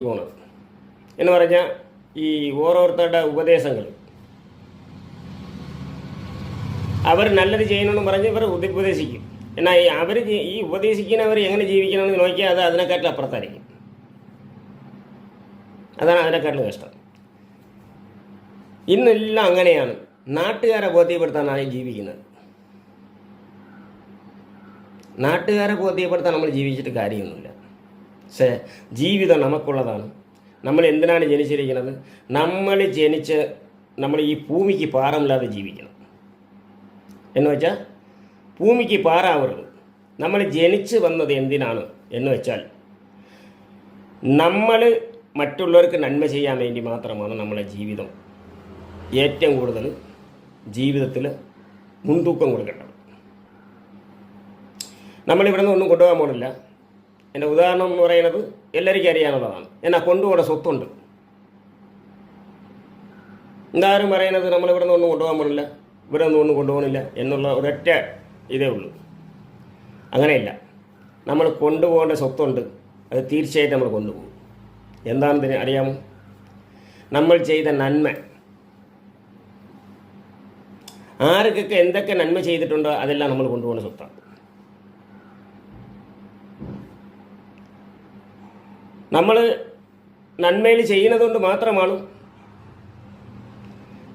പോണത് എന്ന് പറഞ്ഞാൽ ഈ ഓരോരുത്തരുടെ ഉപദേശങ്ങൾ അവർ നല്ലത് ചെയ്യണമെന്ന് പറഞ്ഞ് ഇവർ ഉപദേശിക്കും. എന്നാൽ അവർ ഈ ഉപദേശിക്കുന്നവർ എങ്ങനെ ജീവിക്കണമെന്ന് നോക്കിയാൽ അത് അതിനെക്കാട്ടിലും അപ്പുറത്തായിരിക്കും. അതാണ് അതിനെക്കാട്ടിലും കഷ്ടം. ഇന്നെല്ലാം അങ്ങനെയാണ്. നാട്ടുകാരെ ബോധ്യപ്പെടുത്താനാണ് ജീവിക്കുന്നത്. നാട്ടുകാരെ ബോധ്യപ്പെടുത്താൻ നമ്മൾ ജീവിച്ചിട്ട് കാര്യമൊന്നുമില്ല. പക്ഷേ ജീവിതം നമുക്കുള്ളതാണ്. നമ്മൾ എന്തിനാണ് ജനിച്ചിരിക്കുന്നത്? നമ്മൾ ഈ ഭൂമിക്ക് പാറമില്ലാതെ ജീവിക്കണം എന്ന് വെച്ചാൽ ഭൂമിക്ക് പാറാവരുത്. നമ്മൾ ജനിച്ച് വന്നത് എന്തിനാണ് എന്ന് വെച്ചാൽ നമ്മൾ മറ്റുള്ളവർക്ക് നന്മ ചെയ്യാൻ വേണ്ടി മാത്രമാണ് നമ്മളെ ജീവിതം ഏറ്റവും കൂടുതൽ ജീവിതത്തിൽ മുൻതൂക്കം കൊടുക്കേണ്ടത്. നമ്മളിവിടെ നിന്ന് ഒന്നും കൊണ്ടുപോകാൻ പോകണില്ല. എൻ്റെ ഉദാഹരണം എന്ന് പറയുന്നത് എല്ലാവർക്കും അറിയാനുള്ളതാണ്. എന്നാൽ കൊണ്ടുപോകുന്ന സ്വത്തുണ്ട്. എന്താരും പറയുന്നത് നമ്മളിവിടെ നിന്ന് ഒന്നും കൊണ്ടുപോകാൻ പോകണില്ല, ഇവിടെ നിന്ന് ഒന്നും കൊണ്ടുപോകണില്ല എന്നുള്ള ഒരൊറ്റ ഇതേ ഉള്ളൂ. അങ്ങനെയില്ല. നമ്മൾ കൊണ്ടുപോകേണ്ട സ്വത്തുണ്ട്. അത് തീർച്ചയായിട്ടും നമ്മൾ കൊണ്ടുപോകും. എന്താണെന്ന് അറിയാമോ? നമ്മൾ ചെയ്ത നന്മ. ആർക്കൊക്കെ എന്തൊക്കെ നന്മ ചെയ്തിട്ടുണ്ടോ അതെല്ലാം നമ്മൾ കൊണ്ടുപോകുന്ന സ്വത്താണ്. നമ്മൾ നന്മയിൽ ചെയ്യുന്നത് കൊണ്ട് മാത്രമാണ്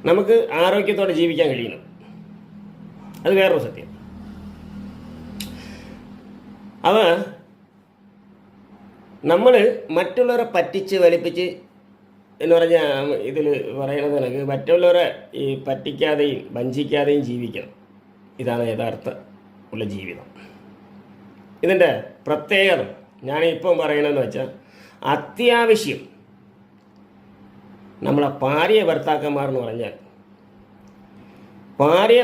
നമുക്ക് ആരോഗ്യത്തോടെ ജീവിക്കാൻ കഴിയുന്നത്. അത് വേറൊരു സത്യം. അപ്പോൾ നമ്മൾ മറ്റുള്ളവരെ പറ്റിച്ച് വലിപ്പിച്ച് എന്ന് പറഞ്ഞാൽ ഇതിൽ പറയുന്നത് എനിക്ക് മറ്റുള്ളവരെ ഈ പറ്റിക്കാതെയും വഞ്ചിക്കാതെയും ജീവിക്കണം. ഇതാണ് യഥാർത്ഥ ഉള്ള ജീവിതം. ഇതിൻ്റെ പ്രത്യേകത ഞാനിപ്പം പറയണമെന്ന് വെച്ചാൽ അത്യാവശ്യം നമ്മളെ ഭാര്യ ഭർത്താക്കന്മാർ എന്ന് പറഞ്ഞാൽ ഭാര്യ